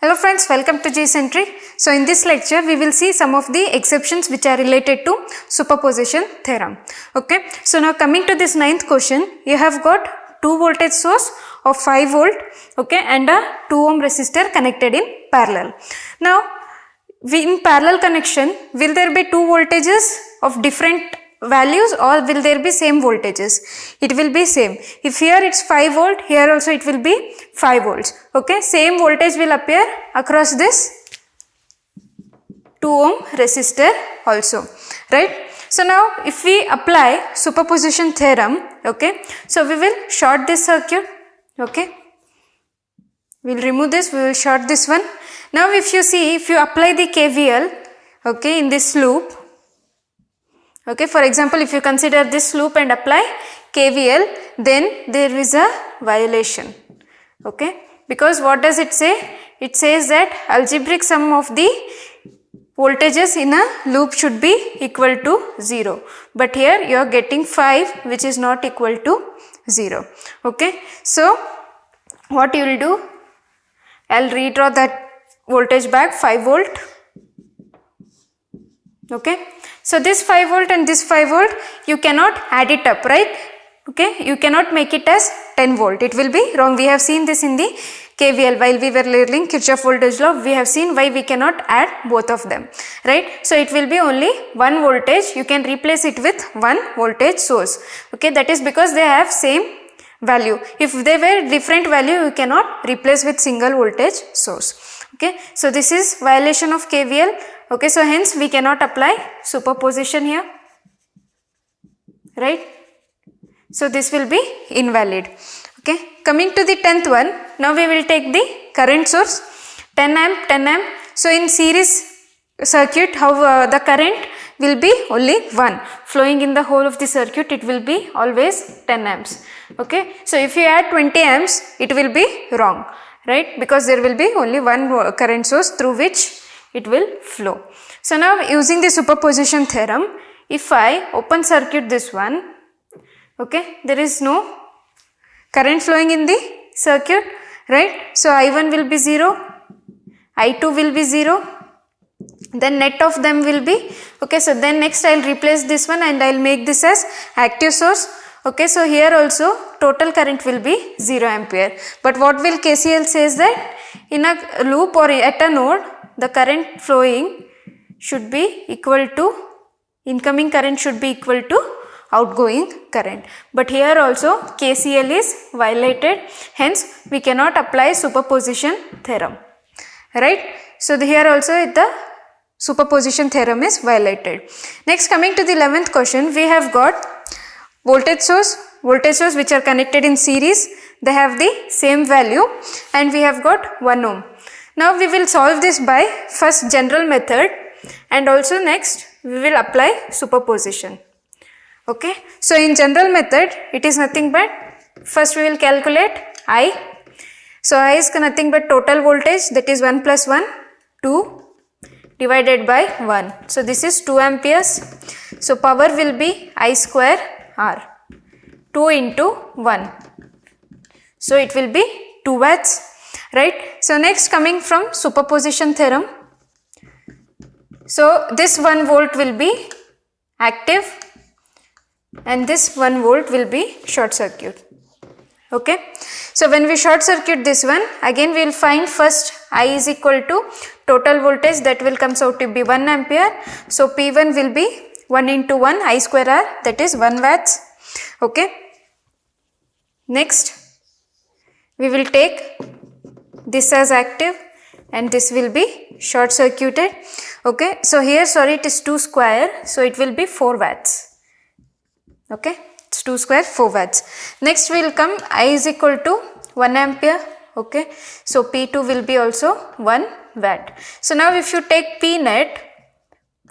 Hello friends, welcome to G-Centric. So in this lecture, we will see some of the exceptions which are related to superposition theorem. Okay, so now coming to this ninth question, you have got 2 voltage source of 5 volt, okay, and a 2 ohm resistor connected in parallel. Now, in parallel connection, will there be 2 voltages of different values or will there be same voltages? It will be same. If here it's 5 volt, here also it will be 5 volts. Okay, same voltage will appear across this 2 ohm resistor also, right? So now if we apply superposition theorem, okay, so we will short this circuit, okay, we will remove this, we will short this one. Now if you see, if you apply the KVL, okay, in this loop, okay, for example, if you consider this loop and apply KVL, then there is a violation, okay, because what does it say? It says that algebraic sum of the voltages in a loop should be equal to 0, but here you are getting 5 which is not equal to 0, okay. So what you will do, I will redraw that voltage back 5 volt, okay. So this 5 volt and this 5 volt, you cannot add it up, right? Okay, you cannot make it as 10 volt. It will be wrong. We have seen this in the KVL while we were learning Kirchhoff voltage law. We have seen why we cannot add both of them, right? So it will be only one voltage. You can replace it with one voltage source. Okay, that is because they have same value. If they were different value, you cannot replace with single voltage source. Okay, so this is violation of KVL. Okay, so hence we cannot apply superposition here, right? So this will be invalid. Okay, coming to the 10th one, now we will take the current source 10 amp, 10 amp. So in series circuit, how the current will be only one flowing in the whole of the circuit, it will be always 10 amps. Okay, so if you add 20 amps, it will be wrong, right? Because there will be only one current source through which it will flow. So now using the superposition theorem, if I open circuit this one, okay, there is no current flowing in the circuit, right? So I1 will be 0, I2 will be 0, then net of them will be, okay, so then next I will replace this one and I will make this as active source. Okay, so here also total current will be 0 ampere. But what will KCL says that in a loop or at a node, the current flowing should be equal to, incoming current should be equal to outgoing current. But here also KCL is violated, hence we cannot apply superposition theorem, right? So here also the superposition theorem is violated. Next, coming to the 11th question, we have got voltage source which are connected in series, they have the same value and we have got 1 ohm. Now we will solve this by first general method and also next we will apply superposition. Okay, so in general method it is nothing but first we will calculate I. So I is nothing but total voltage, that is 1 plus 1, 2 divided by 1. So this is 2 amperes. So power will be I square R, 2 into 1. So it will be 2 watts, right? So next, coming from superposition theorem, so this 1 volt will be active and this 1 volt will be short circuit. Okay, so when we short circuit this one, again we will find first I is equal to total voltage, that will comes out to be 1 ampere. So P1 will be 1 into 1 I square R, that is 1 watts. Okay, next we will take this as active and this will be short circuited. Okay, so here sorry it is 2 square, so it will be 4 watts. Okay, it's 2 square 4 watts. Next will come I is equal to 1 ampere. Okay, so P2 will be also 1 watt. So now if you take P net,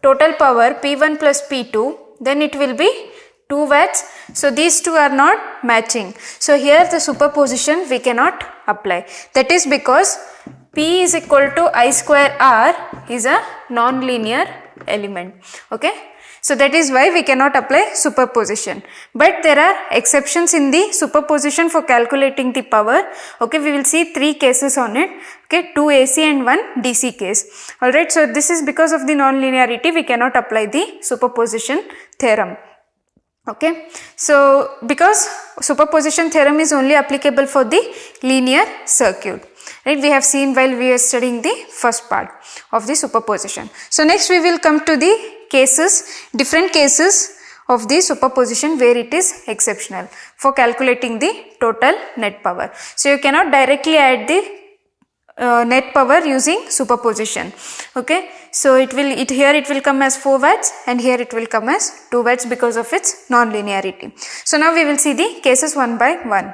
total power P1 plus P2, then it will be 2 watts. So these two are not matching. So here the superposition we cannot apply. That is because P is equal to I square R is a non-linear element. Okay, So that is why we cannot apply superposition. But there are exceptions in the superposition for calculating the power. Okay, we will see 3 cases on it. Okay, 2 AC and 1 DC case. Alright, so this is because of the non-linearity we cannot apply the superposition theorem. Okay, so because superposition theorem is only applicable for the linear circuit. Right, we have seen while we are studying the first part of the superposition. So next we will come to the cases, different cases of the superposition where it is exceptional for calculating the total net power. So you cannot directly add the net power using superposition. Okay, so it will come as 4 watts and here it will come as 2 watts because of its non-linearity. So now we will see the cases one by one.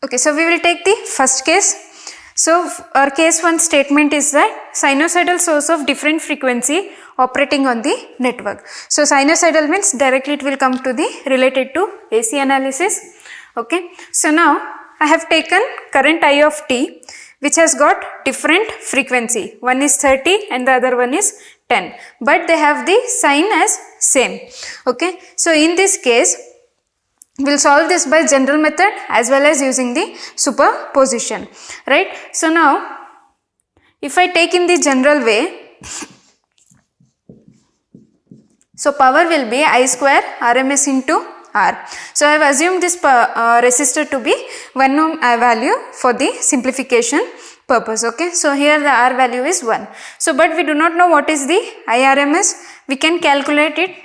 Okay, so we will take the first case. So our case 1 statement is that sinusoidal source of different frequency operating on the network. So sinusoidal means directly it will come to the related to AC analysis. Okay, so now I have taken current I of t which has got different frequency. One is 30 and the other one is 10, but they have the sign as same. Okay, so in this case we will solve this by general method as well as using the superposition, right. So now if I take in the general way, so power will be I square RMS into R. So I have assumed this resistor to be 1 ohm value for the simplification purpose. Okay, so here the R value is 1. So but we do not know what is the IRMS. We can calculate it.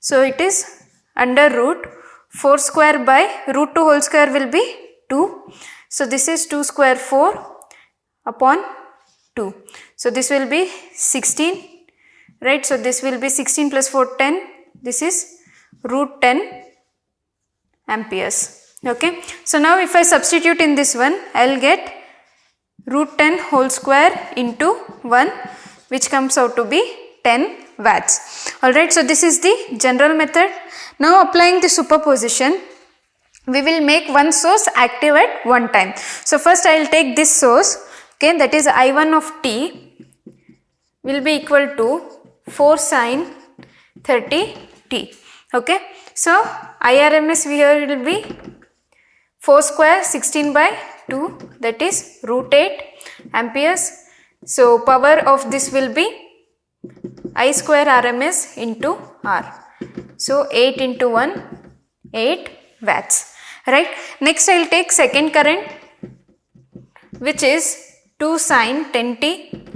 So it is under root 4 square by root 2 whole square will be 2. So this is 2 square 4 upon 2. So this will be 16, right. So this will be 16 plus 4 10. This is root 10 amperes. Okay. So now if I substitute in this one, I will get root 10 whole square into 1 which comes out to be 10 watts. Alright, so this is the general method. Now applying the superposition, we will make one source active at one time. So first I will take this source, okay, that is I1 of t will be equal to 4 sin 30 t. Okay, so IRMS here will be 4 square 16 by 2, that is root 8 amperes. So power of this will be I square RMS into R. So 8 into 1, 8 watts, right. Next I will take second current which is 2 sin 10 t.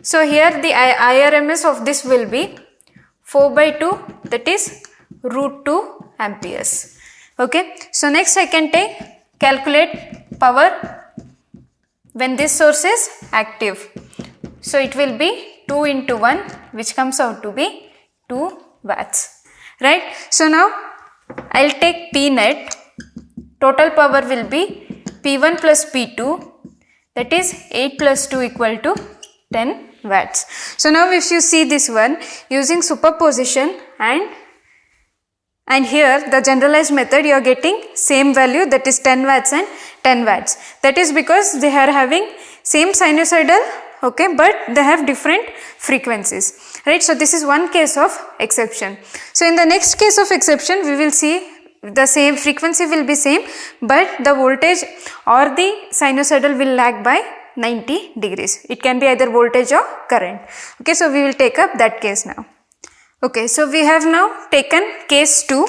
So here the IRMS of this will be 4 by 2, that is root 2 amperes. Okay, so next I can calculate power when this source is active. So it will be 2 into 1 which comes out to be 2 watts, right. So now I will take P net, total power will be P1 plus P2, that is 8 plus 2 equal to 10 watts. So now if you see this one using superposition and here the generalized method, you are getting same value, that is 10 watts and 10 watts. That is because they are having same sinusoidal, okay, but they have different frequencies, right. So this is one case of exception. So in the next case of exception we will see the same frequency will be same, but the voltage or the sinusoidal will lag by 90 degrees. It can be either voltage or current. Okay, so we will take up that case now. Okay, so we have now taken case 2.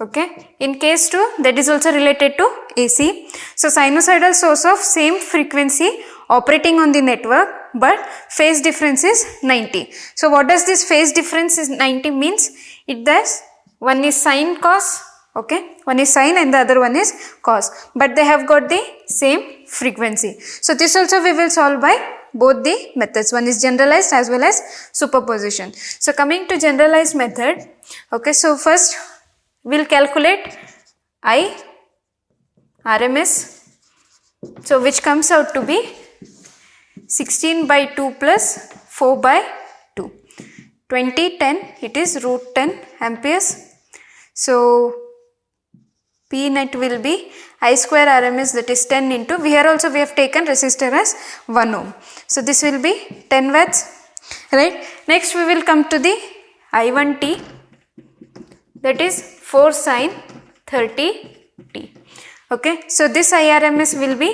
Okay, in case 2 that is also related to AC. So sinusoidal source of same frequency operating on the network, but phase difference is 90. So what does this phase difference is 90 means? It does, one is sine cos, okay, one is sine and the other one is cos, but they have got the same frequency. So this also we will solve by both the methods, one is generalized as well as superposition. So coming to generalized method, okay, so first we will calculate I RMS, so which comes out to be 16 by 2 plus 4 by 2, 20, 10, it is root 10 amperes. So P net will be I square RMS, that is 10 into, here also we have taken resistor as 1 ohm. So this will be 10 watts, right. Next we will come to the I1t, that is 4 sin 30t. Okay, so this IRMS will be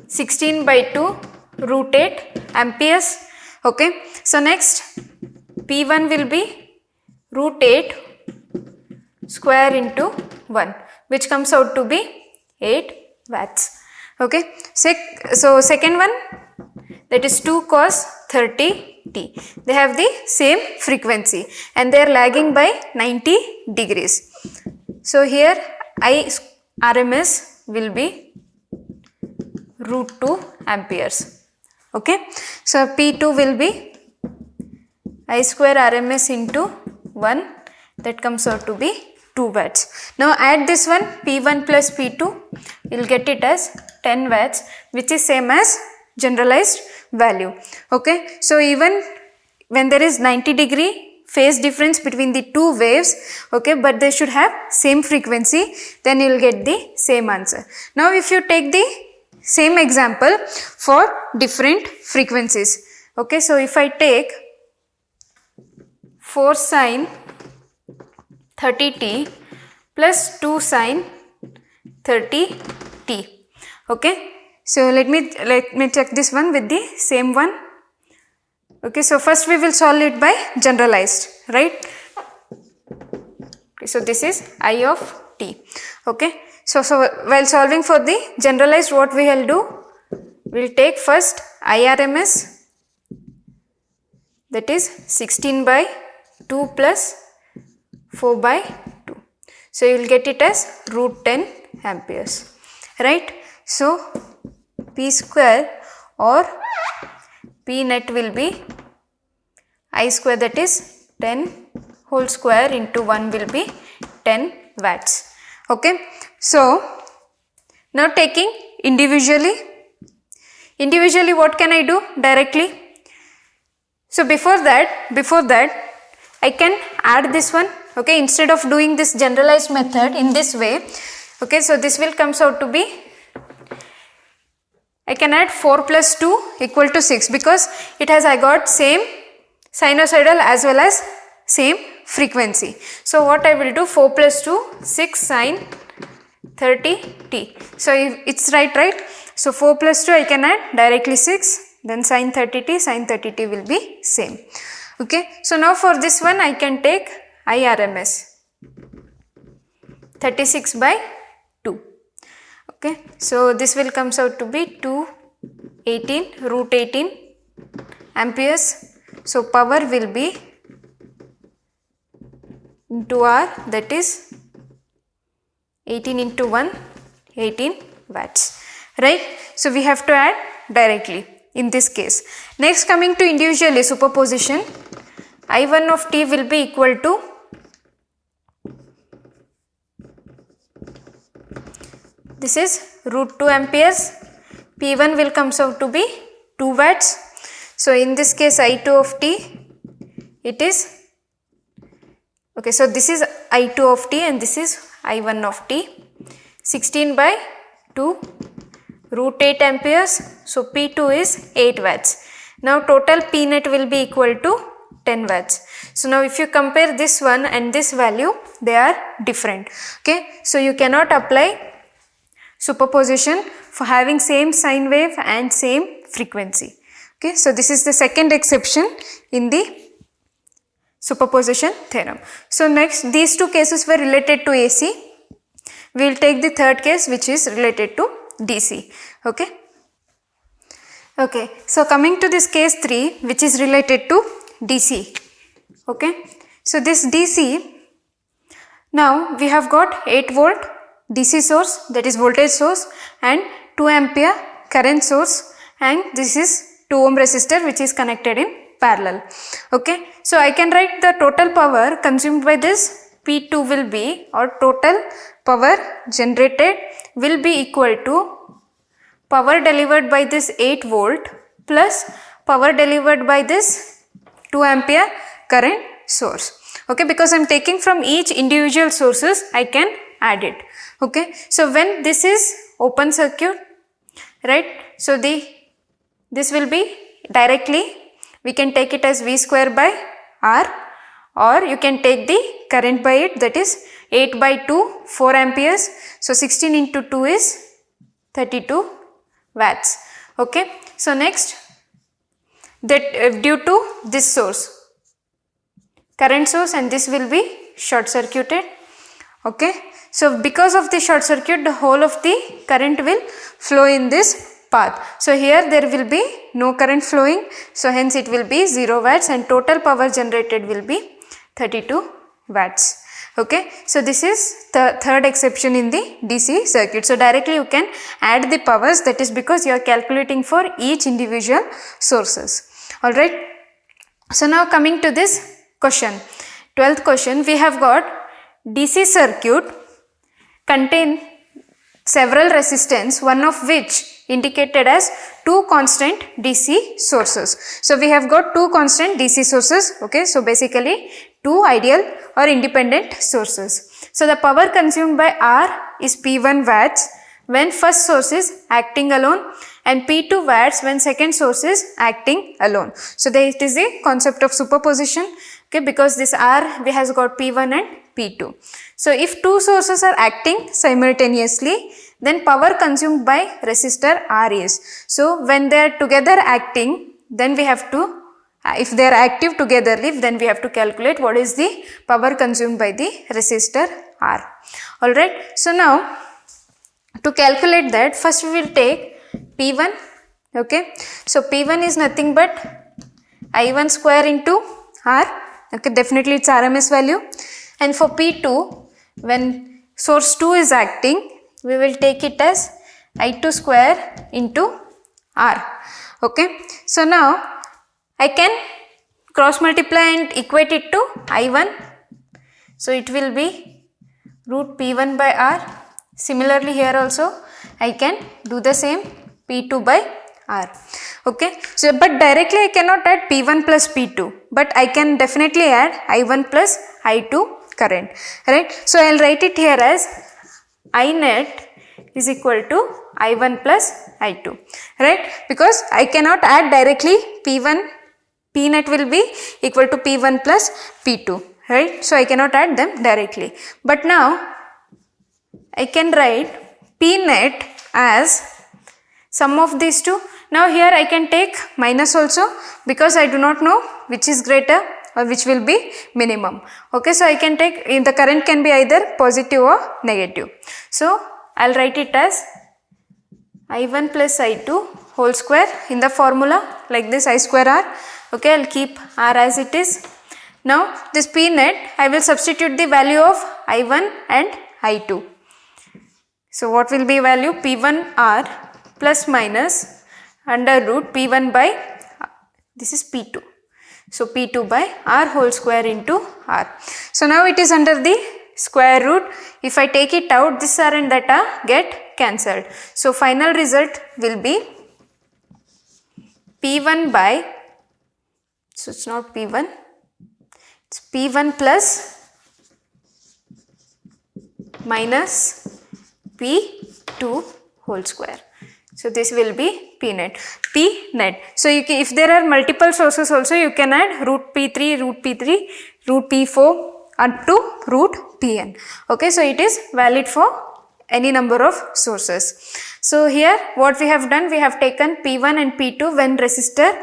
16 by 2 root 8 amperes. Okay, so next P1 will be root 8 square into 1, which comes out to be 8 watts. Okay, so second one, that is 2 cos 30t. They have the same frequency and they are lagging by 90 degrees. So here IRMS will be root 2 amperes. Okay, so P2 will be I square RMS into 1, that comes out to be 2 watts. Now add this one, P1 plus P2, we will get it as 10 watts, which is same as generalized value. Okay, so even when there is 90 degree phase difference between the two waves, okay, but they should have same frequency, then you will get the same answer. Now if you take the same example for different frequencies, okay, so if I take 4 sin 30t plus 2 sin 30t. Okay, so let me check this one with the same one. Okay, so first we will solve it by generalized, right? Okay, so this is I of t. Okay, so while solving for the generalized, what we will do, we will take first IRMS, that is 16 by 2 plus 4 by 2. So you will get it as root 10 amperes, right? So P square or P net will be I square, that is 10 whole square into 1 will be 10 watts. Okay, so now taking individually what can I do directly? So before that I can add this one. Okay, instead of doing this generalized method in this way, okay, so this will comes out to be, I can add 4 plus 2 equal to 6 because it has, I got same sinusoidal as well as same frequency. So what I will do, 4 plus 2, 6 sin 30t. So if it's right? So 4 plus 2 I can add directly 6, then sin 30t will be same. Okay, so now for this one I can take IRMS 36 by 2. Okay, so this will comes out to be 218 root 18 amperes. So power will be into R, that is 18 into 1, 18 watts, right? So we have to add directly in this case. Next, coming to individually superposition, I1 of t will be equal to this is root 2 amperes. P1 will comes out to be 2 watts. So in this case I2 of t, it is, okay, so this is I2 of t and this is I1 of t, 16 by 2 root 8 amperes. So P2 is 8 watts. Now total P net will be equal to 10 watts. So now if you compare this one and this value, they are different. Okay, so you cannot apply superposition for having same sine wave and same frequency. Okay, so this is the second exception in the superposition theorem. So next, these two cases were related to AC. We will take the third case, which is related to DC. Okay. Okay, so coming to this case 3, which is related to DC. Okay, so this DC, now we have got 8 volt DC source, that is voltage source, and 2 ampere current source, and this is 2 ohm resistor which is connected in parallel. Okay, so I can write the total power consumed by this P2 will be, or total power generated will be equal to power delivered by this 8 volt plus power delivered by this 2 ampere current source. Okay, because I am taking from each individual sources, I can add it. Okay, so when this is open circuit, right, so this will be directly, we can take it as V square by R, or you can take the current by it, that is 8 by 2, 4 amperes. So 16 into 2 is 32 watts. Okay. So next, that due to this source, current source, and this will be short circuited. Okay. So because of the short circuit, the whole of the current will flow in this path. So here there will be no current flowing, so hence it will be 0 watts, and total power generated will be 32 watts. Okay. So this is the third exception in the DC circuit. So directly you can add the powers, that is because you are calculating for each individual sources. Alright. So now coming to this question, 12th question, we have got DC circuit contain several resistance, one of which indicated as two constant DC sources. So we have got two constant DC sources. Okay. So basically two ideal or independent sources. So the power consumed by R is P1 watts when first source is acting alone, and P2 watts when second source is acting alone. So it is the concept of superposition. Okay, because this R has got P1 and P2. So if two sources are acting simultaneously, then power consumed by resistor R is. So when they are together acting, then we have to, if they are active togetherly, then we have to calculate what is the power consumed by the resistor R. Alright. So now to calculate that, first we will take P1. Okay. So P1 is nothing but I1 square into R. Okay. Definitely it's RMS value. And for P2, when source 2 is acting, we will take it as I2 square into R. Okay. So now I can cross multiply and equate it to I1. So it will be root P1 by R. Similarly here also I can do the same, P2 by R. Okay. So but directly I cannot add P1 plus P2, but I can definitely add I1 plus I2 current. Right. So I will write it here as I net is equal to I1 plus I2. Right. Because I cannot add directly P1, P net will be equal to P1 plus P2. Right. So I cannot add them directly. But now I can write P net as sum of these two. Now here I can take minus also, because I do not know which is greater or which will be minimum. Okay. So I can take, the current can be either positive or negative. So I will write it as I1 plus I2 whole square in the formula like this, I square R. Okay. I will keep R as it is. Now this P net, I will substitute the value of I1 and I2. So what will be value? P1 R plus minus under root P1 by, this is P2. So P2 by R whole square into R. So now it is under the square root. If I take it out, this R and that R get cancelled. So final result will be P1 by, so it's not P1, it's P1 plus minus P2 whole square. So this will be P net. P net. So you can, if there are multiple sources also, you can add root P3, root P3, root P4 up to root Pn. Okay. So it is valid for any number of sources. So here what we have done, we have taken P1 and P2 when resistor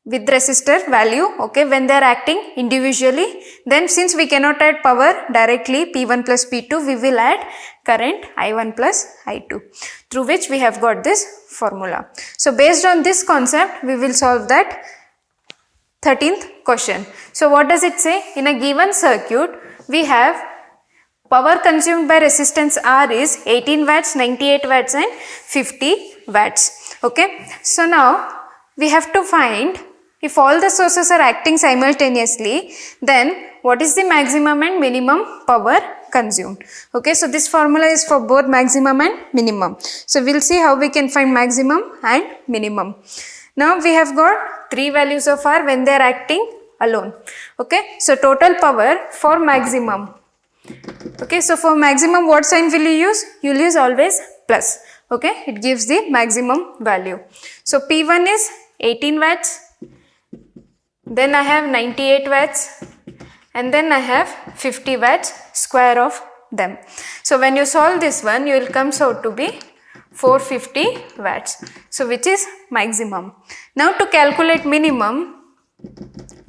with resistor value, okay, when they are acting individually. Then since we cannot add power directly P1 plus P2, we will add current I1 plus I2, through which we have got this formula. So based on this concept, we will solve that 13th question. So what does it say? In a given circuit, we have power consumed by resistance R is 18 watts, 98 watts and 50 watts. Okay. So now we have to find, if all the sources are acting simultaneously, then what is the maximum and minimum power consumed. Okay, so this formula is for both maximum and minimum. So we will see how we can find maximum and minimum. Now we have got three values of R when they are acting alone. Okay, so total power for maximum. Okay, so for maximum what sign will you use? You will use always plus. Okay, it gives the maximum value. So P1 is 18 watts. then I have 98 watts, and then I have 50 watts, square of them. So when you solve this one, you will comes out to be 450 watts. So which is maximum. Now to calculate minimum,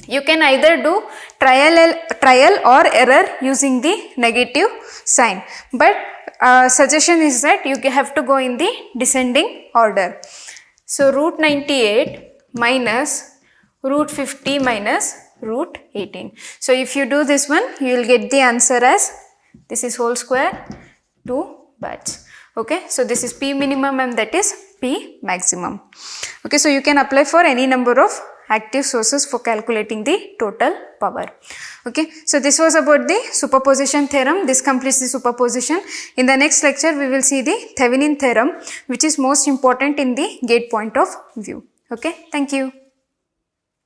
you can either do trial or error using the negative sign, but suggestion is that you have to go in the descending order. So root 98 minus root 50 minus root 18. So if you do this one, you will get the answer as, this is whole square 2 watts. Okay, so this is P minimum and that is P maximum. Okay, so you can apply for any number of active sources for calculating the total power. Okay, so this was about the superposition theorem. This completes the superposition. In the next lecture, we will see the Thevenin theorem, which is most important in the gate point of view. Okay, thank you.